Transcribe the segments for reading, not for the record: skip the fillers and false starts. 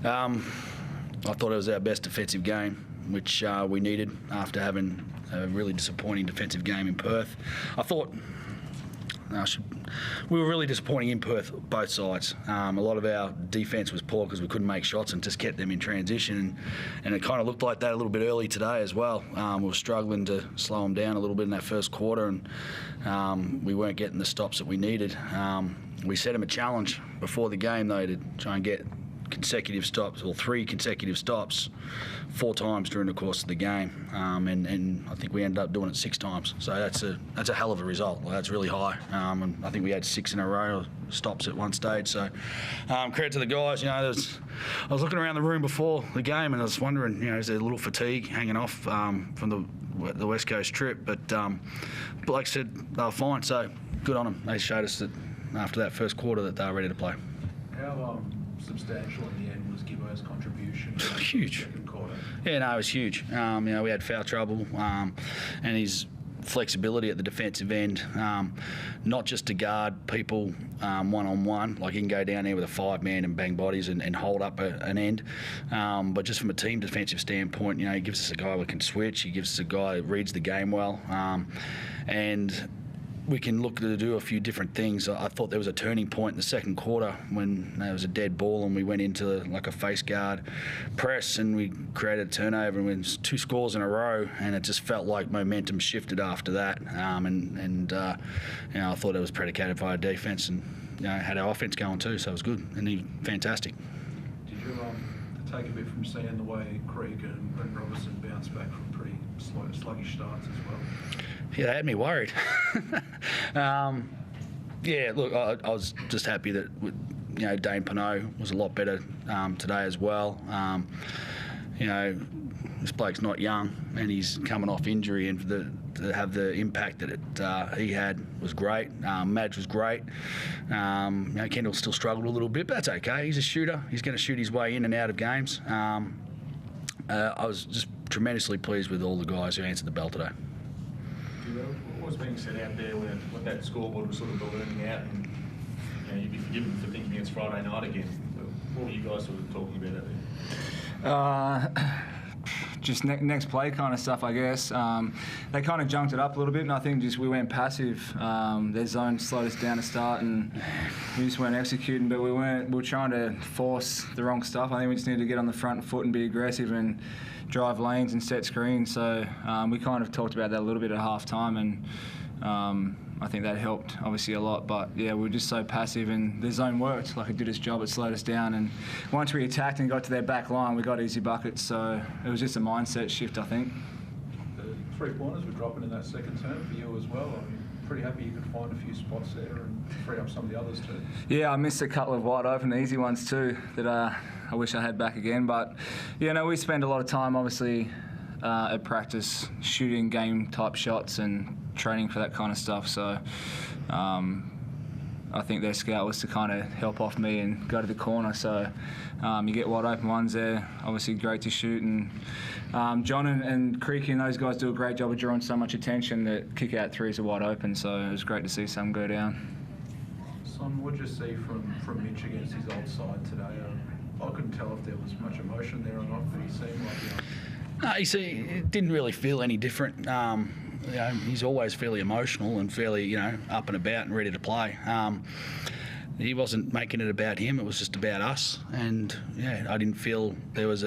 I thought it was our best defensive game, which we needed after having a really disappointing defensive game in Perth. I thought we were really disappointing in Perth, both sides. A lot of our defence was poor because we couldn't make shots and just kept them in transition, and it kind of looked like that a little bit early today as well. We were struggling to slow them down a little bit in that first quarter, and we weren't getting the stops that we needed. We set them a challenge before the game, though, to try and get consecutive stops, or 3 consecutive stops, 4 times during the course of the game, and I think we ended up doing it 6 times. So that's a hell of a result. Well, that's really high, and I think we had 6 in a row stops at one stage. So credit to the guys. You know, I was looking around the room before the game, and I was wondering, you know, is there a little fatigue hanging off from the West Coast trip? But Blake said they were fine. So good on them. They showed us that after that first quarter that they were ready to play. How substantial in the end was Gibbo's contribution? Huge. Second quarter. Yeah, no, it was huge. You know, we had foul trouble, and his flexibility at the defensive end, not just to guard people one-on-one, like he can go down there with a 5-man and bang bodies and hold up an end, but just from a team defensive standpoint, you know, he gives us a guy who can switch, he gives us a guy who reads the game well, and we can look to do a few different things. I thought there was a turning point in the second quarter when there was a dead ball and we went into like a face guard press and we created a turnover and went 2 scores in a row, and it just felt like momentum shifted after that. You know, I thought it was predicated by our defence, and you know, had our offence going too, so it was good and fantastic. Did you take a bit from seeing the way Creek and Robertson bounced back from pretty sluggish starts as well? Yeah, they had me worried. Yeah, look, I was just happy that, you know, Dane Pinot was a lot better today as well. You know, this bloke's not young and he's coming off injury, and to have the impact that he had was great. Madge was great. You know, Kendall still struggled a little bit, but that's okay. He's a shooter. He's going to shoot his way in and out of games. I was just tremendously pleased with all the guys who answered the bell today. What was being said out there when that scoreboard was sort of ballooning out, and you know, you'd be forgiven for thinking it's Friday night again? What were you guys sort of talking about out there? Just next play kind of stuff, I guess. They kind of junked it up a little bit, and I think just we went passive. Their zone slowed us down to start, and we just weren't executing. But we were trying to force the wrong stuff. I think we just needed to get on the front foot and be aggressive and drive lanes and set screens. So we kind of talked about that a little bit at half time, and I think that helped obviously a lot. But yeah, we were just so passive, and the zone worked. Like, it did its job, it slowed us down, and once we attacked and got to their back line, we got easy buckets. So it was just a mindset shift, I think. The 3-pointers were dropping in that second term for you as well. I mean, pretty happy you could find a few spots there and free up some of the others too. Yeah, I missed a couple of wide open, easy ones too, that I wish I had back again. But yeah, no, we spend a lot of time obviously at practice shooting game type shots and training for that kind of stuff. So I think their scout was to kind of help off me and go to the corner. So you get wide open ones there, obviously great to shoot. And John and Creaky and those guys do a great job of drawing so much attention that kick out threes are wide open. So it was great to see some go down. Son, what did you see from Mitch against his old side today? I couldn't tell if there was much emotion there or not, but he seemed like, you know... No, you see, it didn't really feel any different. You know, he's always fairly emotional and fairly, you know, up and about and ready to play. He wasn't making it about him; it was just about us. And yeah, I didn't feel there was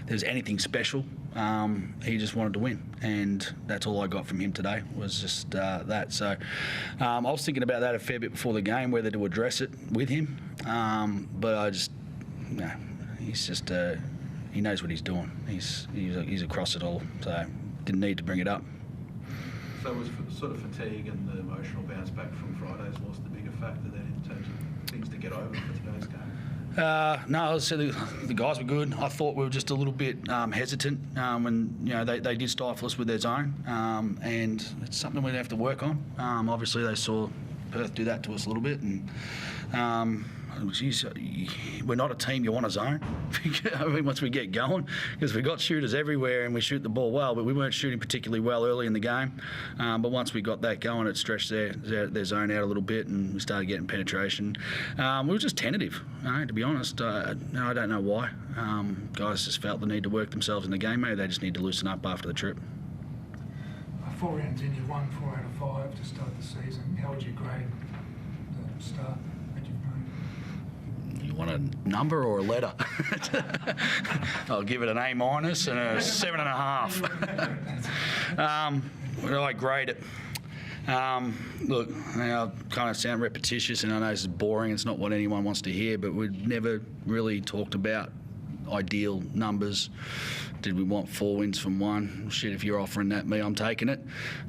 anything special. He just wanted to win, and that's all I got from him today, was just that. So I was thinking about that a fair bit before the game, whether to address it with him, but I just, no, he's just he knows what he's doing. He's across it all, so didn't need to bring it up. So was sort of fatigue and the emotional bounce back from Fridays was the bigger factor then in terms of things to get over for today's game? No, so the guys were good. I thought we were just a little bit hesitant when, you know, they did stifle us with their zone, and it's something we'd have to work on. Obviously, they saw Perth do that to us a little bit, and geez, we're not a team you want to zone. I mean, once we get going, because we've got shooters everywhere and we shoot the ball well, but we weren't shooting particularly well early in the game. But once we got that going, it stretched their zone out a little bit and we started getting penetration. We were just tentative, to be honest. I don't know why. Guys just felt the need to work themselves in the game. Maybe they just need to loosen up after the trip. 4 rounds in, you won 4 out of 5 to start the season. How would you grade the start that you've made? You want a number or a letter? I'll give it an A- and a 7.5. Where do I grade it? Look, I kind of sound repetitious, and I know this is boring. It's not what anyone wants to hear, but we've never really talked about ideal numbers. Did we want 4 wins from 1? Shit, if you're offering that me, I'm taking it.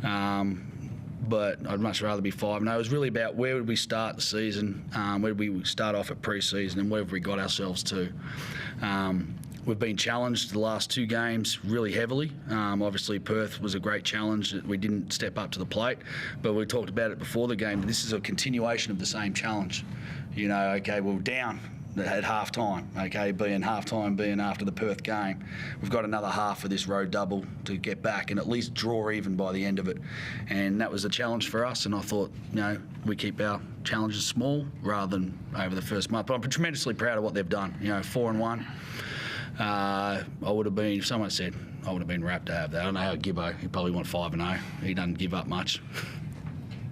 But I'd much rather be 5. No, it was really about where would we start the season, where did we start off at pre-season, and where have we got ourselves to. We've been challenged the last 2 games really heavily. Obviously, Perth was a great challenge that we didn't step up to the plate, but we talked about it before the game. This is a continuation of the same challenge. You know, okay, we're down at half-time, okay, being after the Perth game. We've got another half of this road double to get back and at least draw even by the end of it. And that was a challenge for us, and I thought, you know, we keep our challenges small rather than over the first month. But I'm tremendously proud of what they've done. You know, 4-1. I would have been, if someone said, I would have been rapt to have that. I don't know how Gibbo, he probably went 5-0. He doesn't give up much.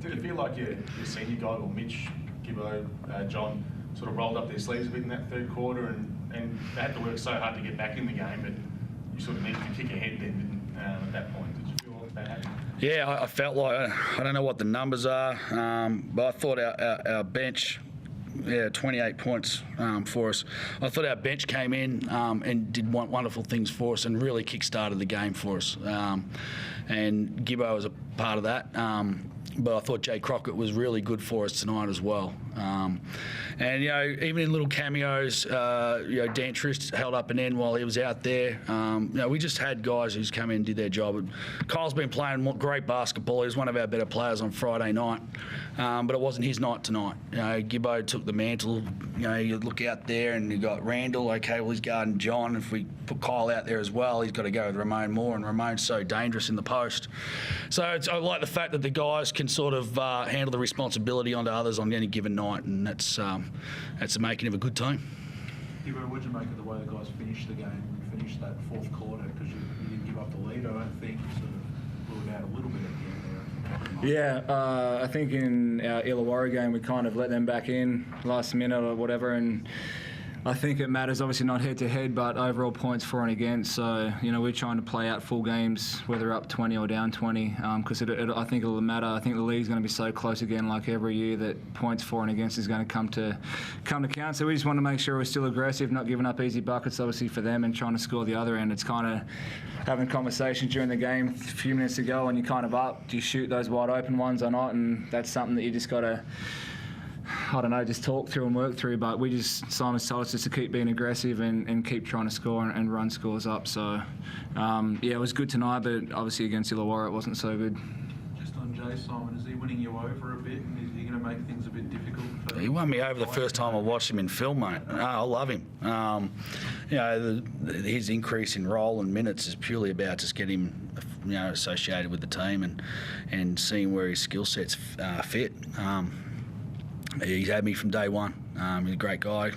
Did it feel like your senior guy, or Mitch, Gibbo, John, sort of rolled up their sleeves a bit in that third quarter and they had to work so hard to get back in the game, but you sort of needed to kick ahead then at that point? Did you feel like that happened? Yeah, I felt like, I don't know what the numbers are, but I thought our bench, 28 points for us. I thought our bench came in and did wonderful things for us and really kick-started the game for us. And Gibbo was a part of that. But I thought Jay Crockett was really good for us tonight as well. And, you know, even in little cameos, you know, Dan Trist held up an end while he was out there. You know, we just had guys who's come in and did their job. Kyle's been playing great basketball. He was one of our better players on Friday night. But it wasn't his night tonight. You know, Gibbo took the mantle. You know, you look out there and you got Randall. Okay, well, he's guarding John. If we put Kyle out there as well, he's got to go with Ramon Moore, and Ramon's so dangerous in the post. So I like the fact that the guys can sort of handle the responsibility onto others on any given night, and that's the making of a good team. Gibbo, what did you make of the way the guys finished the game, finished that fourth quarter? Because you didn't give up the lead, I don't think. You sort of blew it out a little bit at the end there. Yeah, I think in our Illawarra game we kind of let them back in last minute or whatever, and I think it matters, obviously not head-to-head, but overall points for and against. So, you know, we're trying to play out full games, whether up 20 or down 20, because I think it'll matter. I think the league's going to be so close again, like every year, that points for and against is going to come to count. So we just want to make sure we're still aggressive, not giving up easy buckets, obviously, for them, and trying to score the other end. It's kind of having conversations during the game a few minutes ago, and you're kind of up. Do you shoot those wide open ones or not? And that's something that you just got to, I don't know, just talk through and work through. But Simon's told us just to keep being aggressive and keep trying to score and run scores up. So, yeah, it was good tonight, but obviously against Illawarra it wasn't so good. Just on Jay, Simon, is he winning you over a bit? And is he going to make things a bit difficult? He won me over the first time I watched him in film, mate. I love him. You know, his increase in role and minutes is purely about just getting him, you know, associated with the team and seeing where his skill sets fit. He's had me from day one. He's a great guy.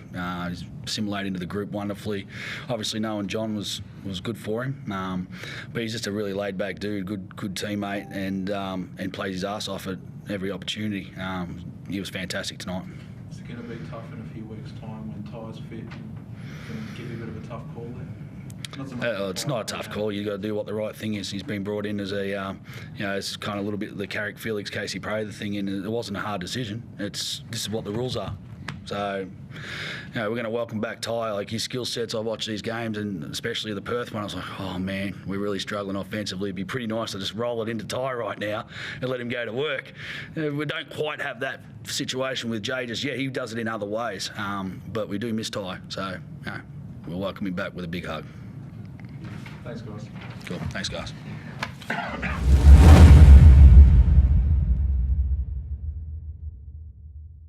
He's assimilated into the group wonderfully. Obviously, knowing John was good for him. But he's just a really laid-back dude, good teammate, and plays his ass off at every opportunity. He was fantastic tonight. Is it going to be tough in a few weeks' time when Ty's fit? Going to give you a bit of a tough call there? It's not a tough call. You've got to do what the right thing is. He's been brought in as a, you know, it's kind of a little bit the Carrick Felix Casey Prather thing, and it wasn't a hard decision. This is what the rules are. So, you know, we're going to welcome back Ty. Like, his skill sets, I watch these games, and especially the Perth one, I was like, oh man, we're really struggling offensively. It'd be pretty nice to just roll it into Ty right now and let him go to work. We don't quite have that situation with Jay just yet. He does it in other ways, but we do miss Ty. So, you know, we'll welcome him back with a big hug. Thanks, guys. Cool. Thanks, guys.